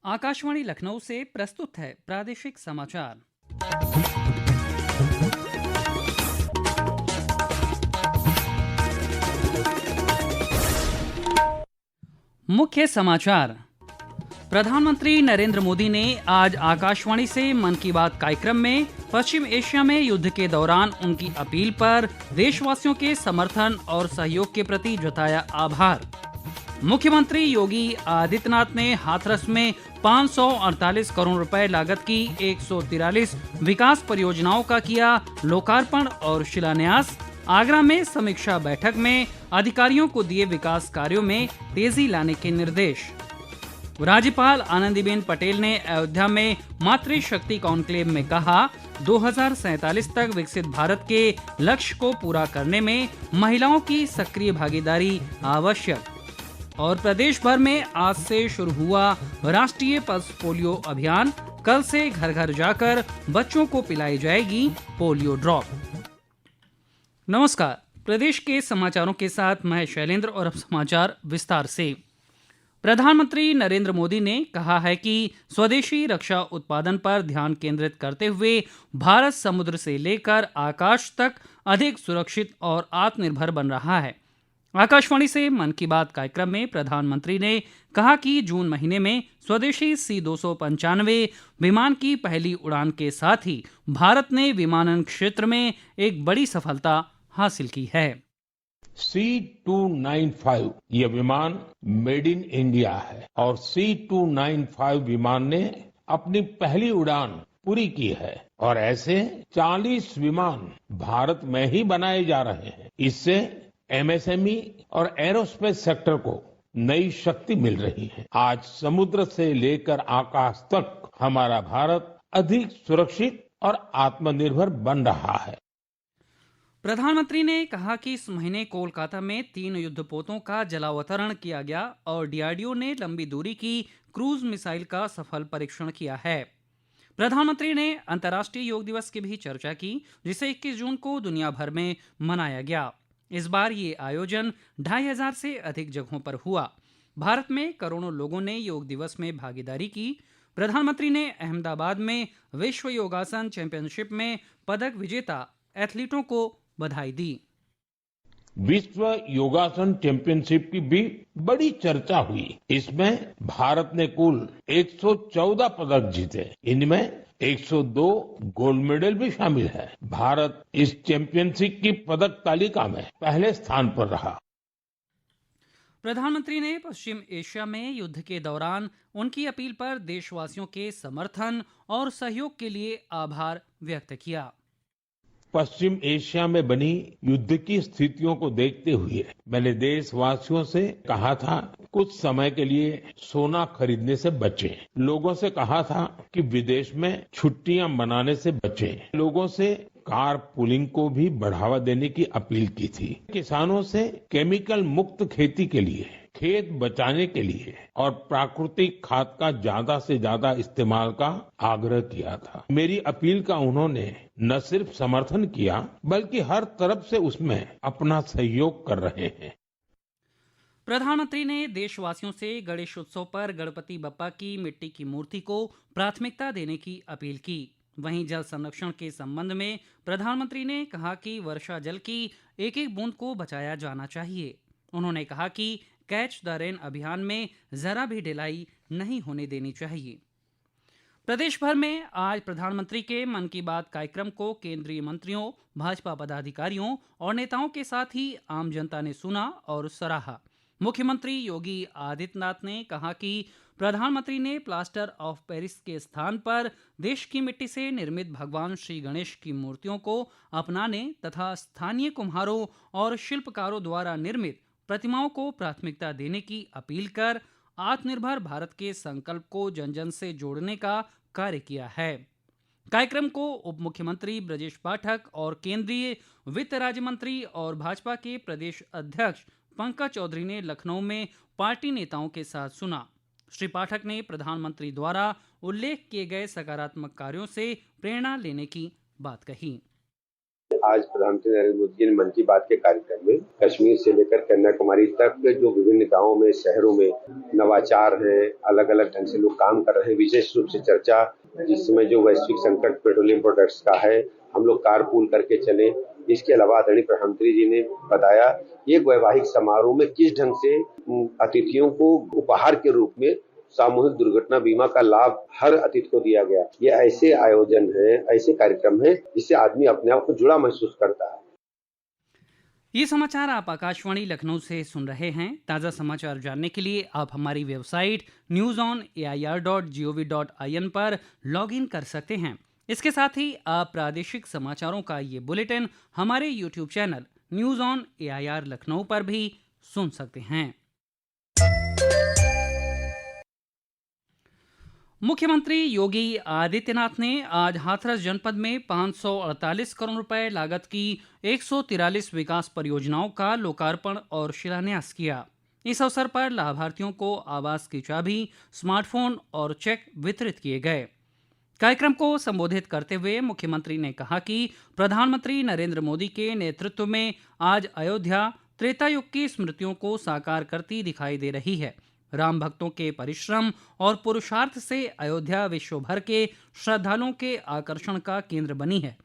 आकाशवाणी लखनऊ से प्रस्तुत है प्रादेशिक समाचार। मुख्य समाचार। प्रधानमंत्री नरेंद्र मोदी ने आज आकाशवाणी से मन की बात कार्यक्रम में पश्चिम एशिया में युद्ध के दौरान उनकी अपील पर देशवासियों के समर्थन और सहयोग के प्रति जताया आभार। मुख्यमंत्री योगी आदित्यनाथ ने हाथरस में 548 करोड़ रुपए लागत की 143 विकास परियोजनाओं का किया लोकार्पण और शिलान्यास। आगरा में समीक्षा बैठक में अधिकारियों को दिए विकास कार्यों में तेजी लाने के निर्देश। राज्यपाल आनंदीबेन पटेल ने अयोध्या में मातृशक्ति कॉन्क्लेव में कहा, 2047 तक विकसित भारत के लक्ष्य को पूरा करने में महिलाओं की सक्रिय भागीदारी आवश्यक। और प्रदेश भर में आज से शुरू हुआ राष्ट्रीय पल्स पोलियो अभियान। कल से घर घर जाकर बच्चों को पिलाई जाएगी पोलियो ड्रॉप। नमस्कार, प्रदेश के समाचारों के साथ मैं शैलेंद्र और अब समाचार विस्तार से। प्रधानमंत्री नरेंद्र मोदी ने कहा है कि स्वदेशी रक्षा उत्पादन पर ध्यान केंद्रित करते हुए भारत समुद्र से लेकर आकाश तक अधिक सुरक्षित और आत्मनिर्भर बन रहा है। आकाशवाणी से मन की बात कार्यक्रम में प्रधानमंत्री ने कहा कि जून महीने में स्वदेशी C-295 विमान की पहली उड़ान के साथ ही भारत ने विमानन क्षेत्र में एक बड़ी सफलता हासिल की है। C-295 ये विमान मेड इन इंडिया है और C-295 विमान ने अपनी पहली उड़ान पूरी की है और ऐसे 40 विमान भारत में ही बनाए जा रहे हैं। इससे MSME और एरोस्पेस सेक्टर को नई शक्ति मिल रही है। आज समुद्र से लेकर आकाश तक हमारा भारत अधिक सुरक्षित और आत्मनिर्भर बन रहा है। प्रधानमंत्री ने कहा कि इस महीने कोलकाता में 3 युद्धपोतों का जलावतरण किया गया और DRDO ने लंबी दूरी की क्रूज मिसाइल का सफल परीक्षण किया है। प्रधानमंत्री ने अंतर्राष्ट्रीय योग दिवस की भी चर्चा की, जिसे 21 जून को दुनिया भर में मनाया गया। इस बार ये आयोजन 2500 से अधिक जगहों पर हुआ। भारत में करोड़ों लोगों ने योग दिवस में भागीदारी की। प्रधानमंत्री ने अहमदाबाद में विश्व योगासन चैंपियनशिप में पदक विजेता एथलीटों को बधाई दी। विश्व योगासन चैंपियनशिप की भी बड़ी चर्चा हुई। इसमें भारत ने कुल 114 पदक जीते। इनमें 102 गोल्ड मेडल भी शामिल है। भारत इस चैंपियनशिप की पदक तालिका में पहले स्थान पर रहा। प्रधानमंत्री ने पश्चिम एशिया में युद्ध के दौरान उनकी अपील पर देशवासियों के समर्थन और सहयोग के लिए आभार व्यक्त किया। पश्चिम एशिया में बनी युद्ध की स्थितियों को देखते हुए मैंने देशवासियों से कहा था, कुछ समय के लिए सोना खरीदने से बचें। लोगों से कहा था कि विदेश में छुट्टियां मनाने से बचें। लोगों से कार पुलिंग को भी बढ़ावा देने की अपील की थी। किसानों से केमिकल मुक्त खेती के लिए, खेत बचाने के लिए और प्राकृतिक खाद का ज्यादा से ज्यादा इस्तेमाल का आग्रह किया था। मेरी अपील का उन्होंने न सिर्फ समर्थन किया, बल्कि हर तरफ से उसमें अपना सहयोग कर रहे हैं। प्रधानमंत्री ने देशवासियों से गणेश उत्सव पर गणपति बप्पा की मिट्टी की मूर्ति को प्राथमिकता देने की अपील की। वहीं जल संरक्षण के संबंध में प्रधानमंत्री ने कहा कि वर्षा जल की एक एक बूंद को बचाया जाना चाहिए। उन्होंने कहा कि कैच द रेन अभियान में जरा भी ढिलाई नहीं होने देनी चाहिए। प्रदेश भर में आज प्रधानमंत्री के मन की बात कार्यक्रम को केंद्रीय मंत्रियों, भाजपा पदाधिकारियों और नेताओं के साथ ही आम जनता ने सुना और सराहा। मुख्यमंत्री योगी आदित्यनाथ ने कहा कि प्रधानमंत्री ने प्लास्टर ऑफ पेरिस के स्थान पर देश की मिट्टी से निर्मित भगवान श्री गणेश की मूर्तियों को अपनाने तथा स्थानीय कुम्हारों और शिल्पकारों द्वारा निर्मित प्रतिमाओं को प्राथमिकता देने की अपील कर आत्मनिर्भर भारत के संकल्प को जन जन से जोड़ने का कार्य किया है। कार्यक्रम को उप मुख्यमंत्री ब्रजेश पाठक और केंद्रीय वित्त राज्य मंत्री और भाजपा के प्रदेश अध्यक्ष पंकज चौधरी ने लखनऊ में पार्टी नेताओं के साथ सुना। श्री पाठक ने प्रधानमंत्री द्वारा उल्लेख किए गए सकारात्मक कार्यों से प्रेरणा लेने की बात कही। आज प्रधानमंत्री नरेंद्र मोदी जी ने मन की बात के कार्यक्रम में कश्मीर से लेकर कन्याकुमारी तक जो विभिन्न गांवों में, शहरों में नवाचार है, अलग अलग ढंग से लोग काम कर रहे हैं, विशेष रूप से चर्चा जिस समय जो वैश्विक संकट पेट्रोलियम प्रोडक्ट्स का है, हम लोग कारपूल करके चले। इसके अलावा आदरणीय प्रधानमंत्री जी ने बताया एक वैवाहिक समारोह में किस ढंग से अतिथियों को उपहार के रूप में सामूहिक दुर्घटना बीमा का लाभ हर अतिथि को दिया गया। ये ऐसे आयोजन है, ऐसे कार्यक्रम है जिससे आदमी अपने आप को जुड़ा महसूस करता है। ये समाचार आप आकाशवाणी लखनऊ से सुन रहे हैं। ताज़ा समाचार जानने के लिए आप हमारी वेबसाइट newsonair.gov.in पर लॉगिन कर सकते हैं। इसके साथ ही आप प्रादेशिक समाचारों का ये बुलेटिन हमारे YouTube channel news on AIR Lucknow पर भी सुन सकते हैं। मुख्यमंत्री योगी आदित्यनाथ ने आज हाथरस जनपद में 548 करोड़ रुपए लागत की 143 विकास परियोजनाओं का लोकार्पण और शिलान्यास किया। इस अवसर पर लाभार्थियों को आवास की चाबी, स्मार्टफोन और चेक वितरित किए गए। कार्यक्रम को संबोधित करते हुए मुख्यमंत्री ने कहा कि प्रधानमंत्री नरेंद्र मोदी के नेतृत्व में आज अयोध्या त्रेता युग की स्मृतियों को साकार करती दिखाई दे रही है। राम भक्तों के परिश्रम और पुरुषार्थ से अयोध्या विश्व भर के श्रद्धालुओं के आकर्षण का केंद्र बनी है।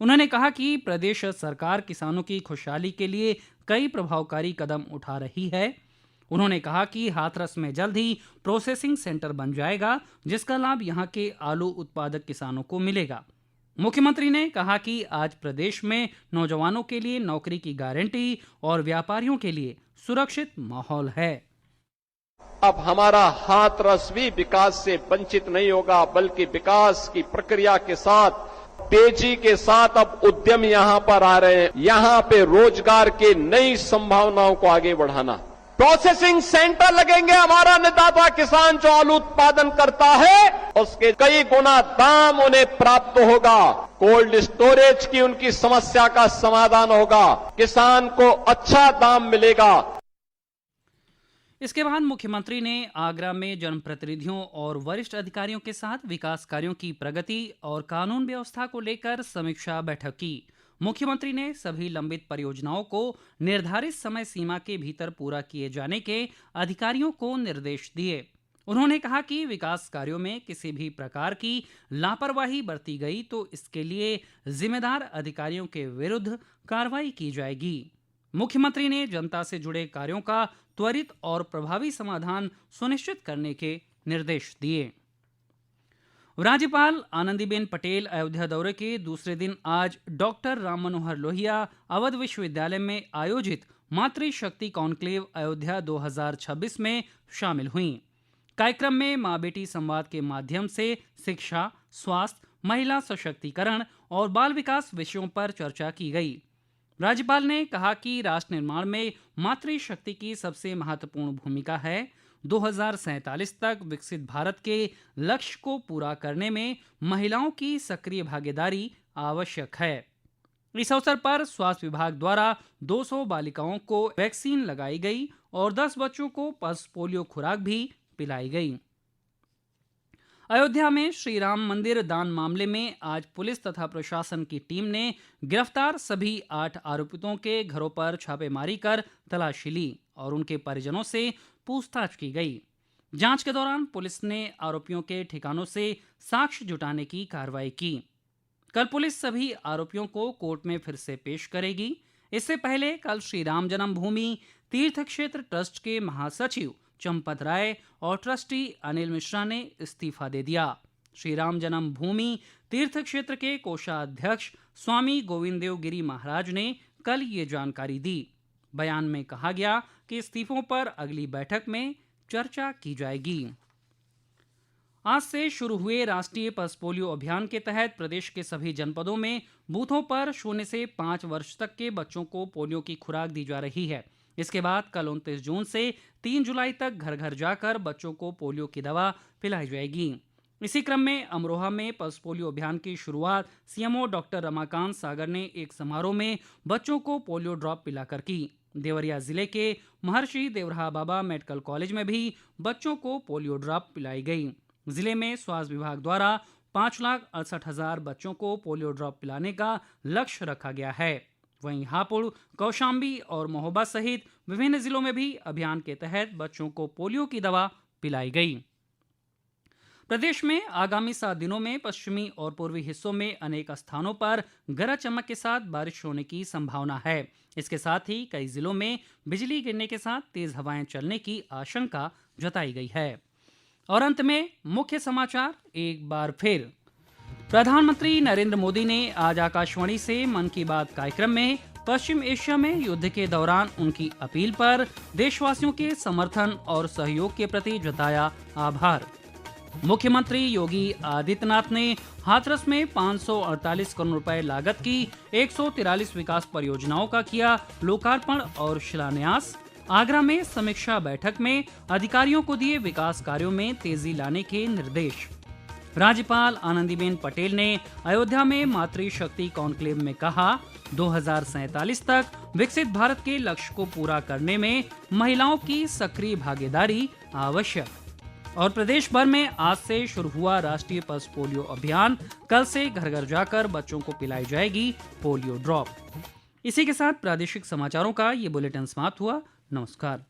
उन्होंने कहा कि प्रदेश सरकार किसानों की खुशहाली के लिए कई प्रभावकारी कदम उठा रही है। उन्होंने कहा कि हाथरस में जल्द ही प्रोसेसिंग सेंटर बन जाएगा, जिसका लाभ यहां के आलू उत्पादक किसानों को मिलेगा। मुख्यमंत्री ने कहा कि आज प्रदेश में नौजवानों के लिए नौकरी की गारंटी और व्यापारियों के लिए सुरक्षित माहौल है। अब हमारा हाथरस भी विकास से वंचित नहीं होगा, बल्कि विकास की प्रक्रिया के साथ, तेजी के साथ अब उद्यम यहां पर आ रहे हैं। यहां पे रोजगार के नई संभावनाओं को आगे बढ़ाना। प्रोसेसिंग सेंटर लगेंगे। हमारा अन्नदाता किसान जो आलू उत्पादन करता है उसके कई गुना दाम उन्हें प्राप्त होगा। कोल्ड स्टोरेज की उनकी समस्या का समाधान होगा। किसान को अच्छा दाम मिलेगा। इसके बाद मुख्यमंत्री ने आगरा में जनप्रतिनिधियों और वरिष्ठ अधिकारियों के साथ विकास कार्यों की प्रगति और कानून व्यवस्था को लेकर समीक्षा बैठक की। मुख्यमंत्री ने सभी लंबित परियोजनाओं को निर्धारित समय सीमा के भीतर पूरा किए जाने के अधिकारियों को निर्देश दिए। उन्होंने कहा कि विकास कार्यों में किसी भी प्रकार की लापरवाही बरती गई तो इसके लिए जिम्मेदार अधिकारियों के विरुद्ध कार्रवाई की जाएगी। मुख्यमंत्री ने जनता से जुड़े कार्यों का त्वरित और प्रभावी समाधान सुनिश्चित करने के निर्देश दिए। राज्यपाल आनंदीबेन पटेल अयोध्या दौरे के दूसरे दिन आज डॉक्टर राम मनोहर लोहिया अवध विश्वविद्यालय में आयोजित मातृशक्ति कॉन्क्लेव अयोध्या 2026 में शामिल हुईं। कार्यक्रम में मां बेटी संवाद के माध्यम से शिक्षा, स्वास्थ्य, महिला सशक्तिकरण और बाल विकास विषयों पर चर्चा की गई। राज्यपाल ने कहा कि राष्ट्र निर्माण में मातृशक्ति की सबसे महत्वपूर्ण भूमिका है। 2047 तक विकसित भारत के लक्ष्य को पूरा करने में महिलाओं की सक्रिय भागीदारी आवश्यक है। इस अवसर पर स्वास्थ्य विभाग द्वारा 200 बालिकाओं को वैक्सीन लगाई गई और 10 बच्चों को पल्स पोलियो खुराक भी पिलाई गई। अयोध्या में श्री राम मंदिर दान मामले में आज पुलिस तथा प्रशासन की टीम ने गिरफ्तार सभी 8 आरोपितों के घरों पर छापेमारी कर तलाशी ली और उनके परिजनों से पूछताछ की गई। जांच के दौरान पुलिस ने आरोपियों के ठिकानों से साक्ष्य जुटाने की कार्रवाई की। कल पुलिस सभी आरोपियों को कोर्ट में फिर से पेश करेगी। इससे पहले कल श्री राम जन्मभूमि तीर्थ क्षेत्र ट्रस्ट के महासचिव चंपत राय और ट्रस्टी अनिल मिश्रा ने इस्तीफा दे दिया। श्री राम जन्मभूमि तीर्थ क्षेत्र के कोषाध्यक्ष स्वामी गोविंद देव गिरी महाराज ने कल ये जानकारी दी। बयान में कहा गया कि इस्तीफों पर अगली बैठक में चर्चा की जाएगी। आज से शुरू हुए राष्ट्रीय पल्स पोलियो अभियान के तहत प्रदेश के सभी जनपदों में बूथों पर 0 से 5 वर्ष तक के बच्चों को पोलियो की खुराक दी जा रही है। इसके बाद कल 29 जून से 3 जुलाई तक घर घर जाकर बच्चों को पोलियो की दवा पिलाई जाएगी। इसी क्रम में अमरोहा में पल्स पोलियो अभियान की शुरुआत सीएमओ डॉक्टर रमाकांत सागर ने एक समारोह में बच्चों को पोलियो ड्रॉप पिलाकर की। देवरिया जिले के महर्षि देवराहा बाबा मेडिकल कॉलेज में भी बच्चों को पोलियो ड्रॉप पिलाई गई। जिले में स्वास्थ्य विभाग द्वारा 5,68,000 बच्चों को पोलियो ड्रॉप पिलाने का लक्ष्य रखा गया है। वहीं हापुड़, कौशाम्बी और महोबा सहित विभिन्न जिलों में भी अभियान के तहत बच्चों को पोलियो की दवा पिलाई गई। प्रदेश में आगामी 7 दिनों में पश्चिमी और पूर्वी हिस्सों में अनेक स्थानों पर गरज चमक के साथ बारिश होने की संभावना है। इसके साथ ही कई जिलों में बिजली गिरने के साथ तेज हवाएं चलने की आशंका जताई गई है। और अंत में मुख्य समाचार एक बार फिर। प्रधानमंत्री नरेंद्र मोदी ने आज आकाशवाणी से मन की बात कार्यक्रम में पश्चिम एशिया में युद्ध के दौरान उनकी अपील पर देशवासियों के समर्थन और सहयोग के प्रति जताया आभार। मुख्यमंत्री योगी आदित्यनाथ ने हाथरस में 548 करोड़ रुपए लागत की 143 विकास परियोजनाओं का किया लोकार्पण और शिलान्यास। आगरा में समीक्षा बैठक में अधिकारियों को दिए विकास कार्यों में तेजी लाने के निर्देश। राज्यपाल आनंदीबेन पटेल ने अयोध्या में मातृशक्ति कॉन्क्लेव में कहा, 2047 तक विकसित भारत के लक्ष्य को पूरा करने में महिलाओं की सक्रिय भागीदारी आवश्यक। और प्रदेश भर में आज से शुरू हुआ राष्ट्रीय पल्स पोलियो अभियान। कल से घर घर जाकर बच्चों को पिलाई जाएगी पोलियो ड्रॉप। इसी के साथ प्रादेशिक समाचारों का ये बुलेटिन समाप्त हुआ। नमस्कार।